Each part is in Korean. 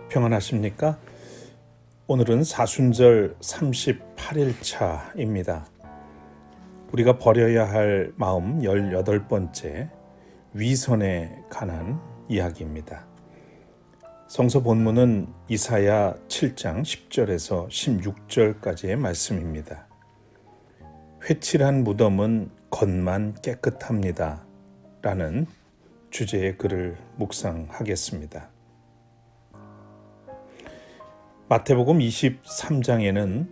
평안하십니까? 오늘은 사순절 38일차입니다. 우리가 버려야 할 마음 18번째, 위선에 관한 이야기입니다. 성서 본문은 이사야 7장 10절에서 16절까지의 말씀입니다. 회칠한 무덤은 겉만 깨끗합니다. 라는 주제의 글을 묵상하겠습니다. 마태복음 23장에는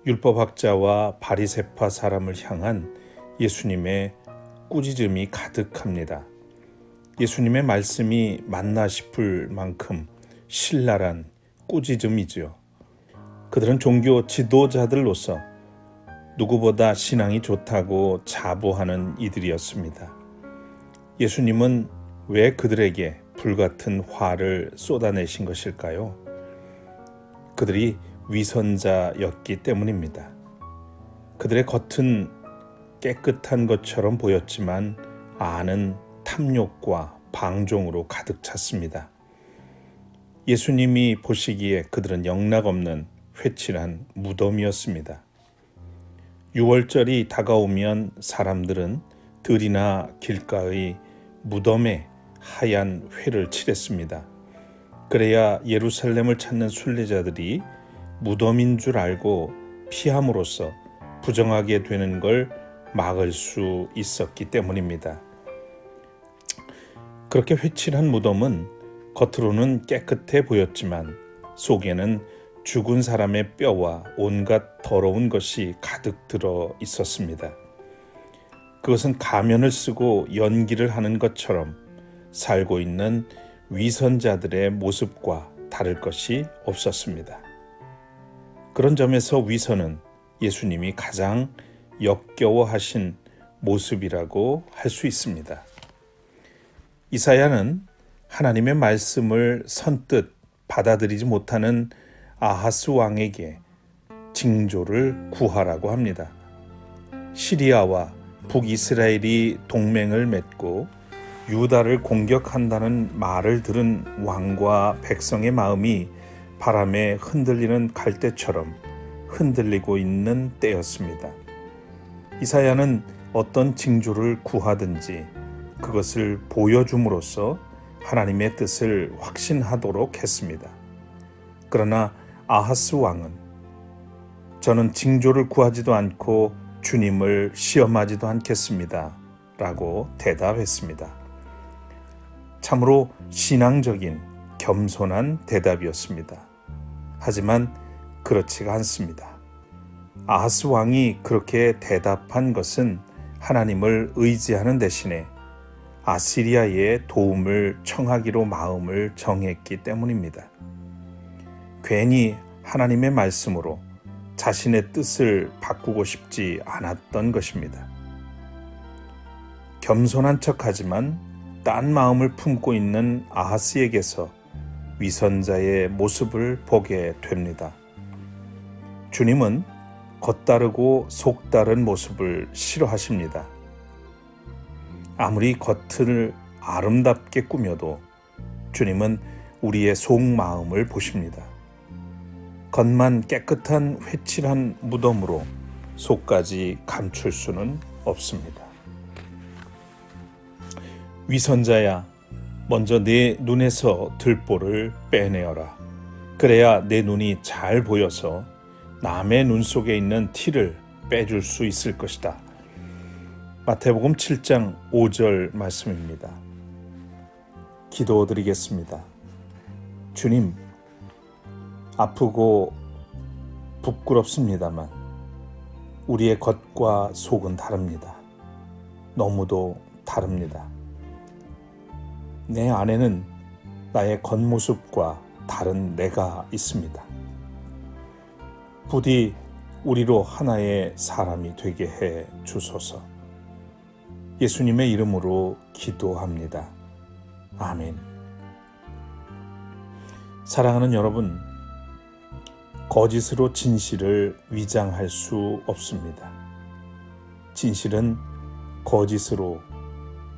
율법학자와 바리새파 사람을 향한 예수님의 꾸짖음이 가득합니다. 예수님의 말씀이 맞나 싶을 만큼 신랄한 꾸짖음이지요. 그들은 종교 지도자들로서 누구보다 신앙이 좋다고 자부하는 이들이었습니다. 예수님은 왜 그들에게 불같은 화를 쏟아내신 것일까요? 그들이 위선자였기 때문입니다. 그들의 겉은 깨끗한 것처럼 보였지만 안은 탐욕과 방종으로 가득 찼습니다. 예수님이 보시기에 그들은 영락없는 회칠한 무덤이었습니다. 6월절이 다가오면 사람들은 들이나 길가의 무덤에 하얀 회를 칠했습니다. 그래야 예루살렘을 찾는 순례자들이 무덤인 줄 알고 피함으로써 부정하게 되는 걸 막을 수 있었기 때문입니다. 그렇게 회칠한 무덤은 겉으로는 깨끗해 보였지만 속에는 죽은 사람의 뼈와 온갖 더러운 것이 가득 들어 있었습니다. 그것은 가면을 쓰고 연기를 하는 것처럼 살고 있는 위선자들의 모습과 다를 것이 없었습니다. 그런 점에서 위선은 예수님이 가장 역겨워하신 모습이라고 할 수 있습니다. 이사야는 하나님의 말씀을 선뜻 받아들이지 못하는 아하스 왕에게 징조를 구하라고 합니다. 시리아와 북이스라엘이 동맹을 맺고 유다를 공격한다는 말을 들은 왕과 백성의 마음이 바람에 흔들리는 갈대처럼 흔들리고 있는 때였습니다. 이사야는 어떤 징조를 구하든지 그것을 보여줌으로써 하나님의 뜻을 확신하도록 했습니다. 그러나 아하스 왕은 저는 징조를 구하지도 않고 주님을 시험하지도 않겠습니다. 라고 대답했습니다. 참으로 신앙적인 겸손한 대답이었습니다. 하지만 그렇지가 않습니다. 아하스 왕이 그렇게 대답한 것은 하나님을 의지하는 대신에 아시리아의 도움을 청하기로 마음을 정했기 때문입니다. 괜히 하나님의 말씀으로 자신의 뜻을 바꾸고 싶지 않았던 것입니다. 겸손한 척하지만 딴 마음을 품고 있는 아하스에게서 위선자의 모습을 보게 됩니다. 주님은 겉다르고 속다른 모습을 싫어하십니다. 아무리 겉을 아름답게 꾸며도 주님은 우리의 속마음을 보십니다. 겉만 깨끗한 회칠한 무덤으로 속까지 감출 수는 없습니다. 위선자야, 먼저 내 눈에서 들보를 빼내어라. 그래야 내 눈이 잘 보여서 남의 눈 속에 있는 티를 빼줄 수 있을 것이다. 마태복음 7장 5절 말씀입니다. 기도드리겠습니다. 주님, 아프고 부끄럽습니다만 우리의 겉과 속은 다릅니다. 너무도 다릅니다. 내 안에는 나의 겉모습과 다른 내가 있습니다. 부디 우리로 하나의 사람이 되게 해 주소서. 예수님의 이름으로 기도합니다. 아멘. 사랑하는 여러분, 거짓으로 진실을 위장할 수 없습니다. 진실은 거짓으로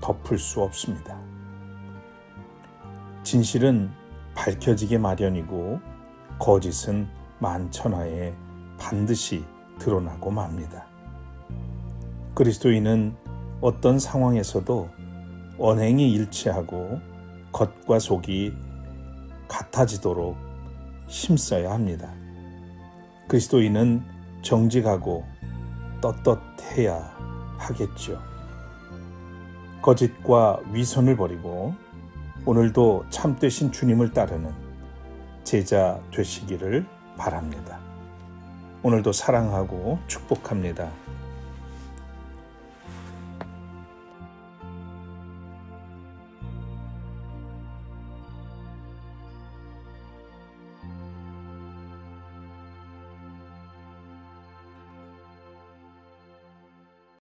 덮을 수 없습니다. 진실은 밝혀지게 마련이고 거짓은 만천하에 반드시 드러나고 맙니다. 그리스도인은 어떤 상황에서도 언행이 일치하고 겉과 속이 같아지도록 힘써야 합니다. 그리스도인은 정직하고 떳떳해야 하겠죠. 거짓과 위선을 버리고 오늘도 참되신 주님을 따르는 제자 되시기를 바랍니다. 오늘도 사랑하고 축복합니다.